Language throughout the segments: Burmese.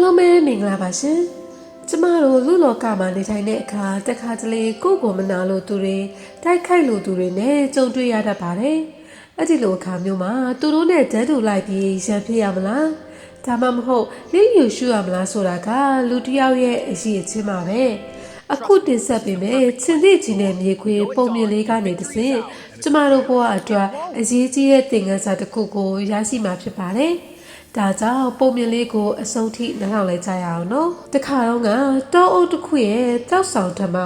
လုံးပဲမင်္ဂလာပါရှင်ကျမတို့လူလောကမှာနေထိုင်တဲ့အခါတခါတလေကိုယ့်ကိုမနာလို့သူတွေတိုက်ခိုက်လို့သူတွေနဲ့ကြုံတွေ့ရတတ်ပါတယ်အဲ့ဒီလိုအခါမျိုးမှာသူတို့နဲ့တန်းတူလိုက်ပြီးရံဖြစ်ရမလားဒါမှမဟုတ်လိယူရှုရမလားဆိုတာကလူတစ်ယောက်ရဲ့အရေးအချင်းပါပဲအခုတင်ဆက်ပေးမယ်ချင်းသည့်ကြီးနဲ့မြေခွေပုံမြင်လေးကနေတစဉ်ကျမတို့ဘဝအတွက်အရေးကြီးတဲ့သင်ခန်းစာတစ်ခုကိုရရှိမှာဖြစ်ပါတယ်ဒါကြောင့်ပုံမြင်လေးကိုအဆုံးထိနားထောင်လိုက်ကြရအောင်နော်တခါတော့ကတောအုပ်တစ်ခုရဲ့တောက်ဆောင်ထမ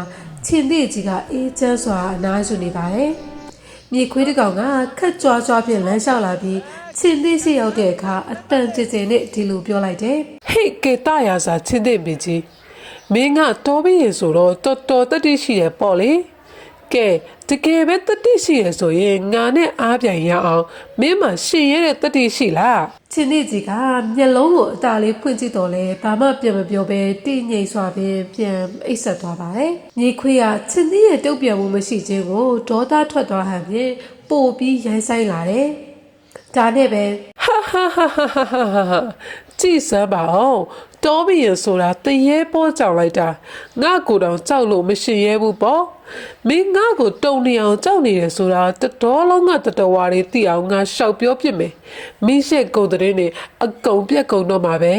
ချင်းသည့်ကြီးကအေးချမ်းစွာအနားယူနေပါတယ်မြေခွေးတစ်ကောင်ကခက်ကြွားကြွားဖြင့်လမ်းလျှောက်လာပြီးချင်းသည့်ရှိရောက်တဲ့အခါအတန်ကျကျနဲ့ဒီလိုပြောလိုက်တယ်ဟေ့ကေတရာစာချင်းသည့်မိကြီးမင်းကတော်ပြီဆိုတော့တော်တော်တတိရှိရပေါ့လေကဲတကယ်ပဲတတိရှိရဆိုရင်ငါနဲ့အားပြန်ရအောင်မင်းမရှင်ရတဲ့တတိရှိလားချင်းသည့်ကြီးကမျက်လုံးကိုအသာလေးဖွင့်ကြည့်တော့လဲဘာမှပြန်မပြောဘဲတိငိမ့်စွာပြန်အိတ်ဆက်သွားပါတယ်မြေခွေးကချင်းသည့်ရဲ့တုတ်ပြန်မှုမရှိခြင်းကိုဒေါသထွက်သွားဟန်ဖြင့်ပို့ပြီးရိုင်းဆိုင်လာတယ်ဒါနဲ့ပဲဟာကြည်စမ်းပါအောင်တော်ပြီဆိုတာတရေပေါ်ကြောက်လိုက်တာငါကိုတောင်ကြောက်လို့မရှိရဲဘူးပေါ့မင်းငါကိုတုံနေအောင်ကြောက်နေရဆိုတာတတော်လုံးကတတော်ဝါတွေသိအောင်ငါရှောက်ပြောပြမယ်မင်းရှက်ကုန်တဲ့နေအကုန်ပြက်ကုန်တော့မှာပဲ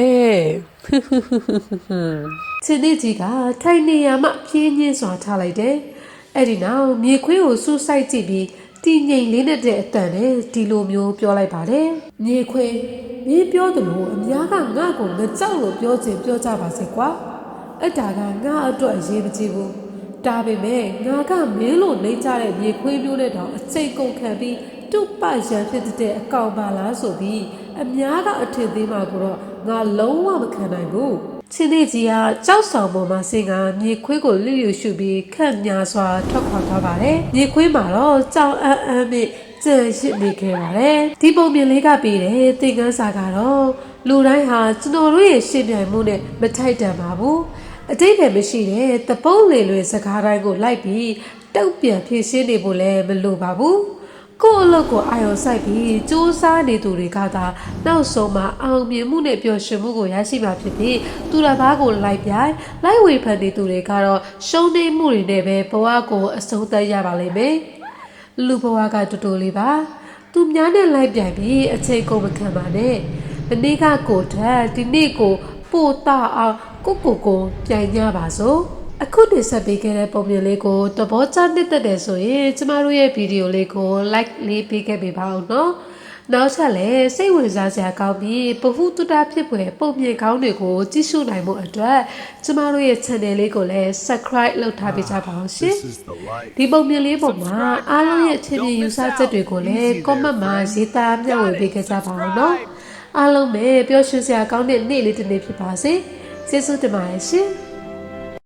ချင်းသည့်ကြီးကထိုင်နေရမှပြင်းညင်းစွာထားလိုက်တယ်အဲ့ဒီနောက်မြေခွေးကိုစူးစိုက်ကြည့်ပြီးတည်ငြိမ်လေးနဲ့တဲ့အတန်နဲ့ဒီလိုမျိုးပြောလိုက်ပါတယ်မြေခွေးမင်းပြောသလိုအများကငါ့ကိုငကြောက်လို့ပြောခြင်းပြောကြပါစေကွာအဲ့ဒါကငါအတွက်အရေးမကြီးဘူးဒါပေမဲ့ငါကမင်းလို့နေကြတဲ့မြေခွေးမျိုးနဲ့တောင်အချိန်ကုန်ခံပြီးတုတ်ပရန်ဖြစ်တဲ့အကောင်ပါလားဆိုပြီးအများကအထင်သေးမှာကိုတော့ငါလုံးဝမခံနိုင်ဘူးချင်းသည့်ကြီးကကြောက်ဆောင်ပေါ်မှာဆင်းကမြေခွေးကိုလိယူရှုပြီးခန့်ညာစွာထွက်ခွာသွားပါတယ်မြေခွေးမှာတော့ကြောင်အန်းနဲ့ကြံရစ်နေခဲ့ပါတယ်ဒီပုံမြင်လေးကပြီးတယ်သင်ခန်းစာကတော့လူတိုင်းဟာကျွန်တော်တို့ရဲ့ရှင်းပြိုင်မှုနဲ့မထိုက်တန်ပါဘူးအတိတ်ပဲမရှိတဲ့တပုတ်လေလွေစကားတိုင်းကိုလိုက်ပြီးတုတ်ပြန်ဖြည့်ရှင်းနေဖို့လည်းမလိုပါဘူးကိုယ့်အလုပ်ကိုအာရုံစိုက်ပြီးစူးစမ်းနေသူတွေကသာနောက်ဆုံးမှာအောင်မြင်မှုနဲ့ပျော်ရွှင်မှုကိုရရှိမှာဖြစ်ပြီးသူတစ်ပါးကိုလိုက်ပြိုင်လိုက်ဝေဖန်နေသူတွေကတော့ရှုံးနေမှုတွေနဲ့ပဲဘဝကိုအဆုံးသတ်ရပါလိမ့်မယ်လူဘဝကတူတူလေးပါသူများနဲ့လိုက်ပြိုင်ပြီးအချိန်ကုန်မခံပါနဲ့ဒီနေ့ကကိုထက်ဒီနေ့ကိုပို့တာအောင်ကိုပြိုင်ကြပါစို့အခုတင်ဆက်ပေးခဲ့တဲ့ပုံမြင်လေးကိုသဘောကျနှစ်သက်တယ်ဆိုရင်ကျမတို့ရဲ့ဗီဒီယိုလေးကို like လေးပေးခဲ့ပေးပါဦးနော်နောက်ထပ်လည်းစိတ်ဝင်စားစရာကောင်းပြီးပဟုတုတဖြစ်ဖွယ်ပုံမြင်ကောင်းတွေကိုကြည့်ရှုနိုင်မှုအတွက်ကျမတို့ရဲ့ channel လေးကိုလည်း subscribe လုပ်ထားပေးကြပါအောင်ရှင်ဒီပုံမြင်လေးပေါ်မှာအားလုံးရဲ့အထင်မြင်ယူဆချက်တွေကိုလည်း comment မှာရေးသားမျှဝေပေးခဲ့ကြပါအောင်နော်အားလုံးပဲပျော်ရွှင်စရာကောင်းတဲ့နေ့လေးတစ်နေ့ဖြစ်ပါစေကျေးဇူးတင်ပါတယ်ရှင်